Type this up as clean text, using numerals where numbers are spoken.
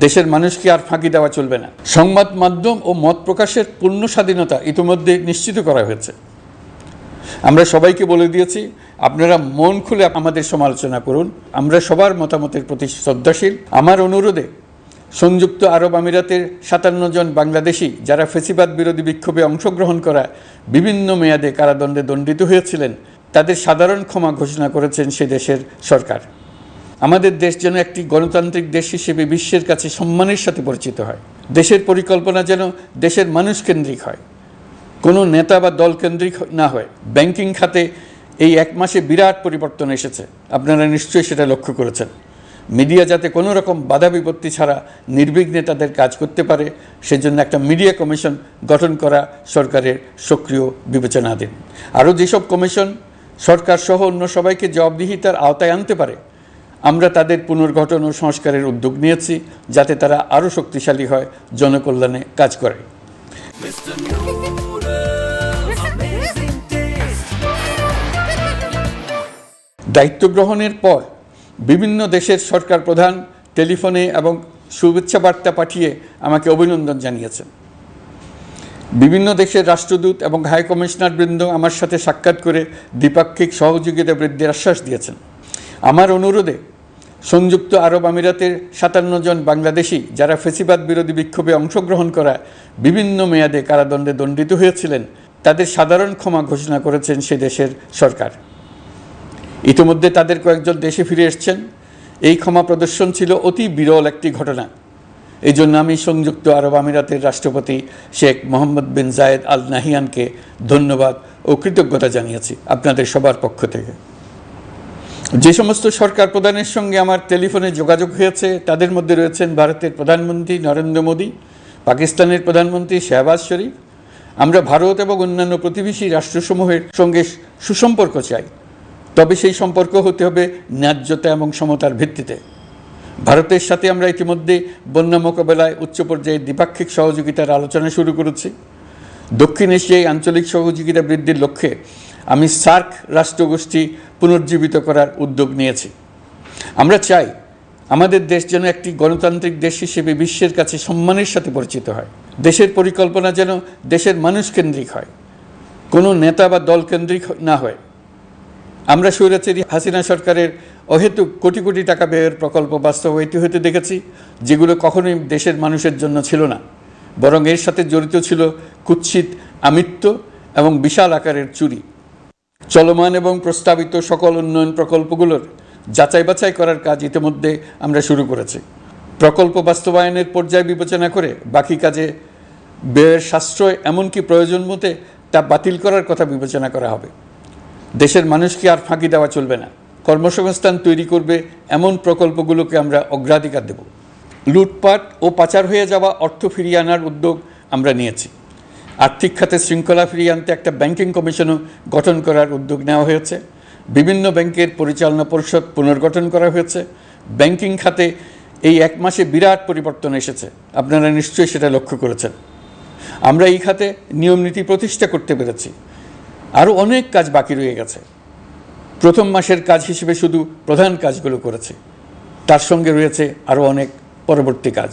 দেশের মানুষকে আর ফাঁকি দেওয়া চলবে না। সংবাদ মাধ্যম ও মত প্রকাশের পূর্ণ স্বাধীনতা ইতিমধ্যে নিশ্চিত করা হয়েছে। আমরা সবাইকে বলে দিয়েছি, আপনারা মন খুলে আমাদের সমালোচনা করুন, আমরা সবার মতামতের প্রতি শ্রদ্ধাশীল। আমার অনুরোধে সংযুক্ত আরব আমিরাতের 57 জন বাংলাদেশি যারা ফ্যাসিবাদ বিরোধী বিক্ষোভে অংশগ্রহণ করা বিভিন্ন মেয়াদে কারাদণ্ডে দণ্ডিত হয়েছিলেন, তাদের সাধারণ ক্ষমা ঘোষণা করেছেন সে দেশের সরকার। আমাদের দেশ যেন একটি গণতান্ত্রিক দেশ হিসেবে বিশ্বের কাছে সম্মানের সাথে পরিচিত হয়। দেশের পরিকল্পনা যেন দেশের মানুষ কেন্দ্রিক হয়, কোনো নেতা বা দল কেন্দ্রিক না হয়। ব্যাংকিং খাতে এই 1 মাসে বিরাট পরিবর্তন এসেছে, আপনারা নিশ্চয়ই সেটা লক্ষ্য করেছেন। মিডিয়া যাতে কোনো রকম বাধা বিপত্তি ছাড়া নির্বিঘ্নে তাদের কাজ করতে পারে, সেজন্য একটা মিডিয়া কমিশন গঠন করা সরকারের সক্রিয় বিবেচনাধীন। আরও যেসব কমিশন সরকার সহ অন্য সবাইকে জবাবদিহিতার আওতায় আনতে পারে, আমরা তাদের পুনর্গঠন ও সংস্কারের উদ্যোগ নিয়েছি, যাতে তারা আরও শক্তিশালী হয়, জনকল্যাণে কাজ করে। দায়িত্ব গ্রহণের পর বিভিন্ন দেশের সরকার প্রধান টেলিফোনে এবং শুভেচ্ছা বার্তা পাঠিয়ে আমাকে অভিনন্দন জানিয়েছেন। বিভিন্ন দেশের রাষ্ট্রদূত এবং হাই কমিশনার বৃন্দ আমার সাথে সাক্ষাৎ করে দ্বিপাক্ষিক সহযোগিতা বৃদ্ধির আশ্বাস দিয়েছেন। আমার অনুরোধে সংযুক্ত আরব আমিরাতের 57 জন বাংলাদেশি যারা ফ্যাসিবাদ বিরোধী বিক্ষোভে অংশগ্রহণ করা বিভিন্ন মেয়াদে কারাদণ্ডে দণ্ডিত হয়েছিলেন, তাদের সাধারণ ক্ষমা ঘোষণা করেছেন সে দেশের সরকার। ইতিমধ্যে তাদের কয়েকজন দেশে ফিরে এসেছেন। এই ক্ষমা প্রদর্শন ছিল অতি বিরল একটি ঘটনা। এই জন্য আমি সংযুক্ত আরব আমিরাতের রাষ্ট্রপতি শেখ মোহাম্মদ বিন জায়েদ আল নাহিয়ানকে ধন্যবাদ ও কৃতজ্ঞতা জানিয়েছি আপনাদের সবার পক্ষ থেকে। যে সমস্ত সরকার প্রধানের সঙ্গে আমার টেলিফোনে যোগাযোগ হয়েছে, তাদের মধ্যে রয়েছেন ভারতের প্রধানমন্ত্রী নরেন্দ্র মোদী, পাকিস্তানের প্রধানমন্ত্রী শাহবাজ শরীফ। আমরা ভারত এবং অন্যান্য প্রতিবেশী রাষ্ট্রসমূহের সঙ্গে সুসম্পর্ক চাই, তবে সেই সম্পর্ক হতে হবে ন্যায্যতা এবং সমতার ভিত্তিতে। ভারতের সাথে আমরা ইতিমধ্যে বন্যা মোকাবেলায় উচ্চ পর্যায়ে দ্বিপাক্ষিক সহযোগিতার আলোচনা শুরু করেছি। দক্ষিণ এশিয়ায় আঞ্চলিক সহযোগিতা বৃদ্ধির লক্ষ্যে আমি সার্ক রাষ্ট্রগোষ্ঠী পুনর্জীবিত করার উদ্যোগ নিয়েছি। আমরা চাই আমাদের দেশ যেন একটি গণতান্ত্রিক দেশ হিসেবে বিশ্বের কাছে সম্মানের সাথে পরিচিত হয়। দেশের পরিকল্পনা যেন দেশের মানুষ কেন্দ্রিক হয়, কোনো নেতা বা দল কেন্দ্রিক না হয়। আমরা স্বৈরাচারী হাসিনা সরকারের অহেতুক কোটি কোটি টাকা ব্যয়ের প্রকল্প বাস্তবায়িত হতে দেখেছি, যেগুলো কখনোই দেশের মানুষের জন্য ছিল না, বরং এর সাথে জড়িত ছিল কুৎসিত আমিত্ব এবং বিশাল আকারের চুরি। চলমান এবং প্রস্তাবিত সকল উন্নয়ন প্রকল্পগুলোর যাচাই বাছাই করার কাজ ইতিমধ্যে আমরা শুরু করেছি। প্রকল্প বাস্তবায়নের পর্যায় বিবেচনা করে বাকি কাজে ব্যয়ের সাশ্রয় এমনকি প্রয়োজন মতে তা বাতিল করার কথা বিবেচনা করা হবে। দেশের মানুষকে আর ফাঁকি দেওয়া চলবে না। কর্মসংস্থান তৈরি করবে এমন প্রকল্পগুলোকে আমরা অগ্রাধিকার দেব। লুটপাট ও পাচার হয়ে যাওয়া অর্থ ফিরিয়ে আনার উদ্যোগ আমরা নিয়েছি। আর্থিক খাতে শৃঙ্খলা ফিরিয়ে আনতে একটা ব্যাংকিং কমিশনও গঠন করার উদ্যোগ নেওয়া হয়েছে। বিভিন্ন ব্যাংকের পরিচালনা পরিষদ পুনর্গঠন করা হয়েছে। ব্যাংকিং খাতে এই 1 মাসে বিরাট পরিবর্তন এসেছে, আপনারা নিশ্চয়ই সেটা লক্ষ্য করেছেন। আমরা এই খাতে নিয়মনীতি প্রতিষ্ঠা করতে পেরেছি। আরও অনেক কাজ বাকি রয়ে গেছে। প্রথম মাসের কাজ হিসেবে শুধু প্রধান কাজগুলো করেছি, তার সঙ্গে রয়েছে আরও অনেক পরবর্তী কাজ।